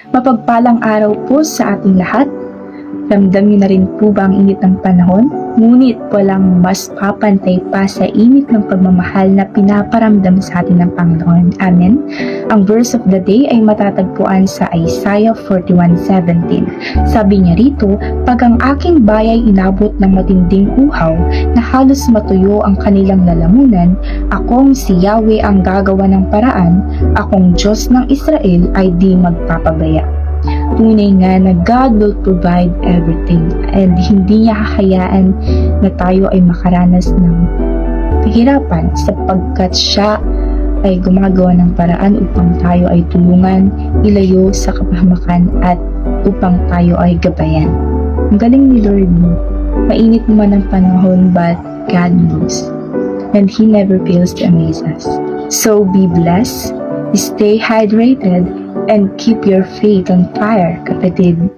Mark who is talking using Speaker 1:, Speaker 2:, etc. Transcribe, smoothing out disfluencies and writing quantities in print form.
Speaker 1: Mapagpalang araw po sa ating lahat. Ramdam niyo na rin po ba ang init ng panahon? Ngunit walang mas papantay pa sa init ng pagmamahal na pinaparamdam sa atin ng Panginoon. Amen. Ang verse of the day ay matatagpuan sa Isaiah 41:17. Sabi niya rito, "Pag ang aking bayay inabot ng matinding uhaw na halos matuyo ang kanilang lalamunan, akong si Yahweh ang gagawa ng paraan, akong Diyos ng Israel ay di magpapabaya." Tunay nga na God will provide everything and hindi niya hahayaan na tayo ay makaranas ng kahirapan sapagkat siya ay gumagawa ng paraan upang tayo ay tulungan, ilayo sa kapahamakan at upang tayo ay gabayan. Ang galing ni Lord mo. Mainit man ang panahon but God knows. And He never fails to amaze us. So be blessed, stay hydrated, and keep your faith on fire, kapatid.